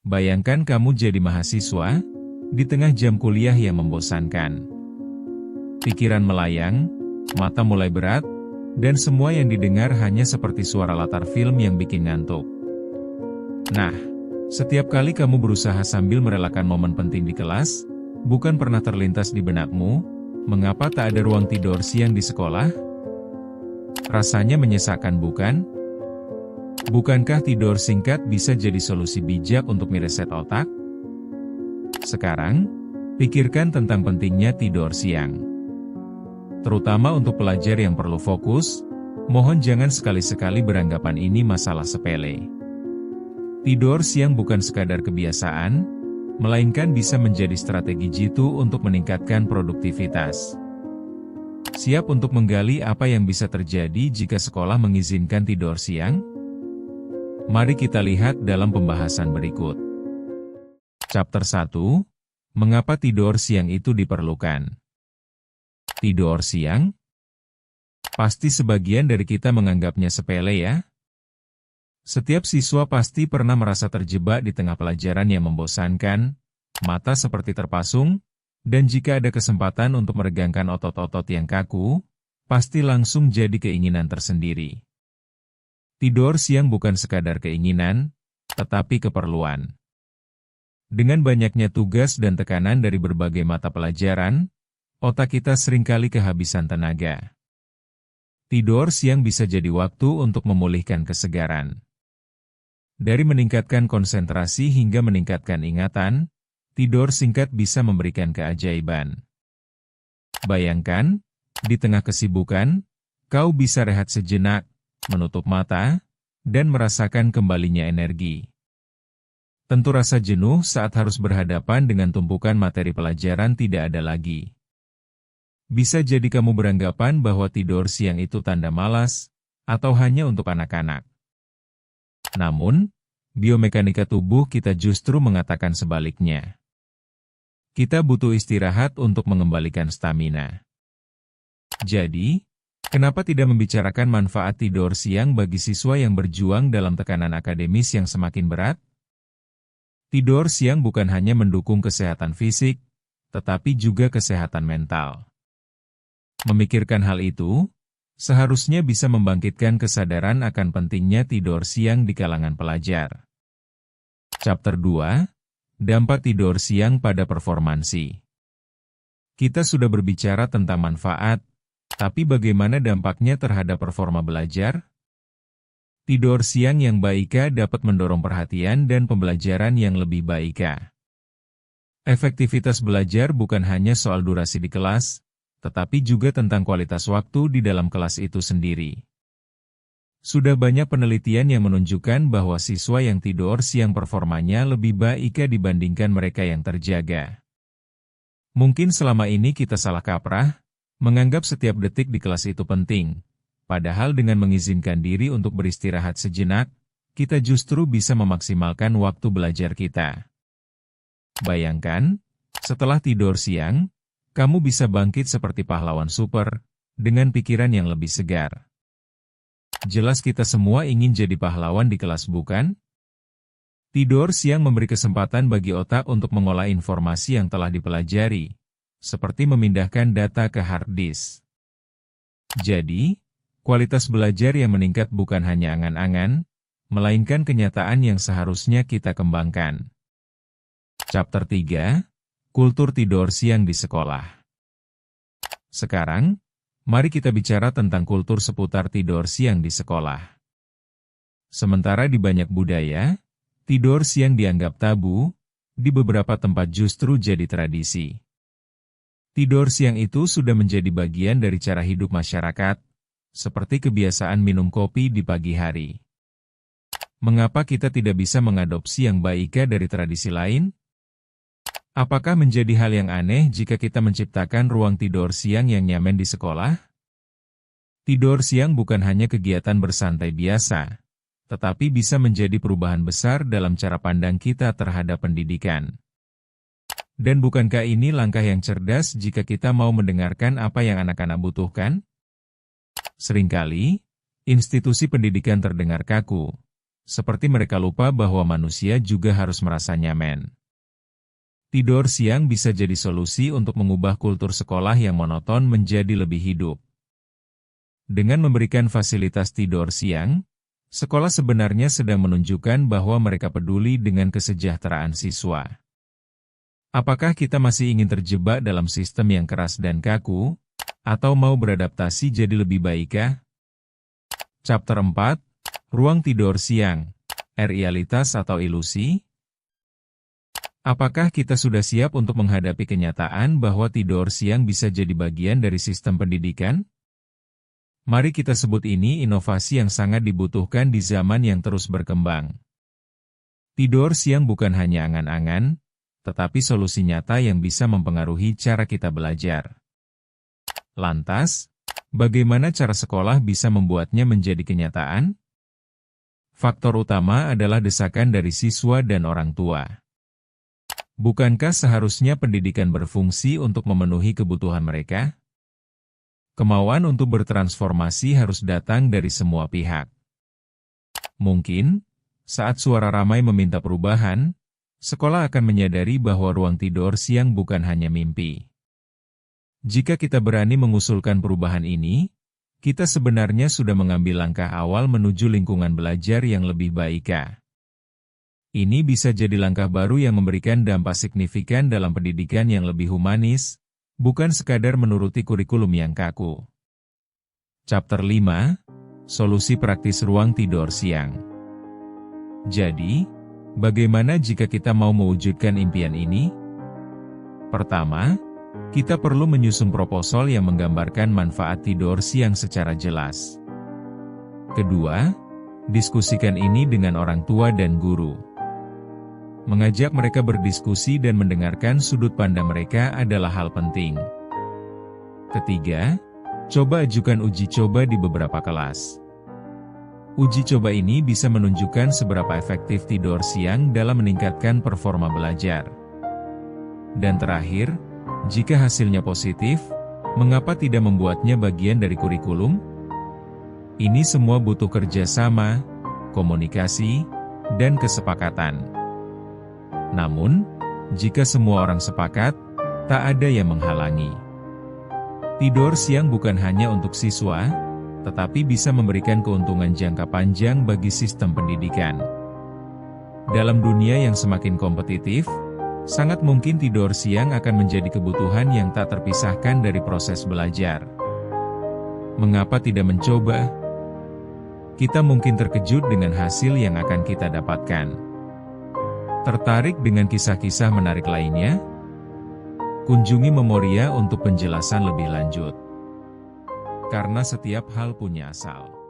Bayangkan kamu jadi mahasiswa, di tengah jam kuliah yang membosankan. Pikiran melayang, mata mulai berat, dan semua yang didengar hanya seperti suara latar film yang bikin ngantuk. Nah, setiap kali kamu berusaha sambil merelakan momen penting di kelas, bukan pernah terlintas di benakmu, mengapa tak ada ruang tidur siang di sekolah? Rasanya menyesakan bukan? Bukankah tidur singkat bisa jadi solusi bijak untuk mereset otak? Sekarang, pikirkan tentang pentingnya tidur siang. Terutama untuk pelajar yang perlu fokus, mohon jangan sekali-sekali beranggapan ini masalah sepele. Tidur siang bukan sekadar kebiasaan, melainkan bisa menjadi strategi jitu untuk meningkatkan produktivitas. Siap untuk menggali apa yang bisa terjadi jika sekolah mengizinkan tidur siang? Mari kita lihat dalam pembahasan berikut. Chapter 1, Mengapa tidur siang itu diperlukan? Tidur siang? Pasti sebagian dari kita menganggapnya sepele ya? Setiap siswa pasti pernah merasa terjebak di tengah pelajaran yang membosankan, mata seperti terpasung, dan jika ada kesempatan untuk meregangkan otot-otot yang kaku, pasti langsung jadi keinginan tersendiri. Tidur siang bukan sekadar keinginan, tetapi keperluan. Dengan banyaknya tugas dan tekanan dari berbagai mata pelajaran, otak kita seringkali kehabisan tenaga. Tidur siang bisa jadi waktu untuk memulihkan kesegaran. Dari meningkatkan konsentrasi hingga meningkatkan ingatan, tidur singkat bisa memberikan keajaiban. Bayangkan, di tengah kesibukan, kau bisa rehat sejenak, menutup mata, dan merasakan kembalinya energi. Tentu rasa jenuh saat harus berhadapan dengan tumpukan materi pelajaran tidak ada lagi. Bisa jadi kamu beranggapan bahwa tidur siang itu tanda malas, atau hanya untuk anak-anak. Namun, biomekanika tubuh kita justru mengatakan sebaliknya. Kita butuh istirahat untuk mengembalikan stamina. Jadi, kenapa tidak membicarakan manfaat tidur siang bagi siswa yang berjuang dalam tekanan akademis yang semakin berat? Tidur siang bukan hanya mendukung kesehatan fisik, tetapi juga kesehatan mental. Memikirkan hal itu, seharusnya bisa membangkitkan kesadaran akan pentingnya tidur siang di kalangan pelajar. Chapter 2, Dampak tidur siang pada performansi. Kita sudah berbicara tentang manfaat, tapi bagaimana dampaknya terhadap performa belajar? Tidur siang yang baik dapat mendorong perhatian dan pembelajaran yang lebih baik. Efektivitas belajar bukan hanya soal durasi di kelas, tetapi juga tentang kualitas waktu di dalam kelas itu sendiri. Sudah banyak penelitian yang menunjukkan bahwa siswa yang tidur siang performanya lebih baik dibandingkan mereka yang terjaga. Mungkin selama ini kita salah kaprah, menganggap setiap detik di kelas itu penting, padahal dengan mengizinkan diri untuk beristirahat sejenak, kita justru bisa memaksimalkan waktu belajar kita. Bayangkan, setelah tidur siang, kamu bisa bangkit seperti pahlawan super, dengan pikiran yang lebih segar. Jelas kita semua ingin jadi pahlawan di kelas bukan? Tidur siang memberi kesempatan bagi otak untuk mengolah informasi yang telah dipelajari, seperti memindahkan data ke hard disk. Jadi, kualitas belajar yang meningkat bukan hanya angan-angan, melainkan kenyataan yang seharusnya kita kembangkan. Chapter 3, Kultur tidur siang di sekolah. Sekarang, mari kita bicara tentang kultur seputar tidur siang di sekolah. Sementara di banyak budaya, tidur siang dianggap tabu, di beberapa tempat justru jadi tradisi. Tidur siang itu sudah menjadi bagian dari cara hidup masyarakat, seperti kebiasaan minum kopi di pagi hari. Mengapa kita tidak bisa mengadopsi yang baik dari tradisi lain? Apakah menjadi hal yang aneh jika kita menciptakan ruang tidur siang yang nyaman di sekolah? Tidur siang bukan hanya kegiatan bersantai biasa, tetapi bisa menjadi perubahan besar dalam cara pandang kita terhadap pendidikan. Dan bukankah ini langkah yang cerdas jika kita mau mendengarkan apa yang anak-anak butuhkan? Seringkali, institusi pendidikan terdengar kaku, seperti mereka lupa bahwa manusia juga harus merasa nyaman. Tidur siang bisa jadi solusi untuk mengubah kultur sekolah yang monoton menjadi lebih hidup. Dengan memberikan fasilitas tidur siang, sekolah sebenarnya sedang menunjukkan bahwa mereka peduli dengan kesejahteraan siswa. Apakah kita masih ingin terjebak dalam sistem yang keras dan kaku, atau mau beradaptasi jadi lebih baikkah? Chapter 4, Ruang Tidur Siang, Realitas atau Ilusi? Apakah kita sudah siap untuk menghadapi kenyataan bahwa tidur siang bisa jadi bagian dari sistem pendidikan? Mari kita sebut ini inovasi yang sangat dibutuhkan di zaman yang terus berkembang. Tidur siang bukan hanya angan-angan, tetapi solusi nyata yang bisa mempengaruhi cara kita belajar. Lantas, bagaimana cara sekolah bisa membuatnya menjadi kenyataan? Faktor utama adalah desakan dari siswa dan orang tua. Bukankah seharusnya pendidikan berfungsi untuk memenuhi kebutuhan mereka? Kemauan untuk bertransformasi harus datang dari semua pihak. Mungkin, saat suara ramai meminta perubahan, sekolah akan menyadari bahwa ruang tidur siang bukan hanya mimpi. Jika kita berani mengusulkan perubahan ini, kita sebenarnya sudah mengambil langkah awal menuju lingkungan belajar yang lebih baik. Ini bisa jadi langkah baru yang memberikan dampak signifikan dalam pendidikan yang lebih humanis, bukan sekadar menuruti kurikulum yang kaku. Chapter 5, Solusi Praktis Ruang Tidur Siang. Jadi, bagaimana jika kita mau mewujudkan impian ini? Pertama, kita perlu menyusun proposal yang menggambarkan manfaat tidur siang secara jelas. Kedua, diskusikan ini dengan orang tua dan guru. Mengajak mereka berdiskusi dan mendengarkan sudut pandang mereka adalah hal penting. Ketiga, coba ajukan uji coba di beberapa kelas. Uji coba ini bisa menunjukkan seberapa efektif tidur siang dalam meningkatkan performa belajar. Dan terakhir, jika hasilnya positif, mengapa tidak membuatnya bagian dari kurikulum? Ini semua butuh kerjasama, komunikasi, dan kesepakatan. Namun, jika semua orang sepakat, tak ada yang menghalangi. Tidur siang bukan hanya untuk siswa, tetapi bisa memberikan keuntungan jangka panjang bagi sistem pendidikan. Dalam dunia yang semakin kompetitif, sangat mungkin tidur siang akan menjadi kebutuhan yang tak terpisahkan dari proses belajar. Mengapa tidak mencoba? Kita mungkin terkejut dengan hasil yang akan kita dapatkan. Tertarik dengan kisah-kisah menarik lainnya? Kunjungi Memoria untuk penjelasan lebih lanjut. Karena setiap hal punya asal.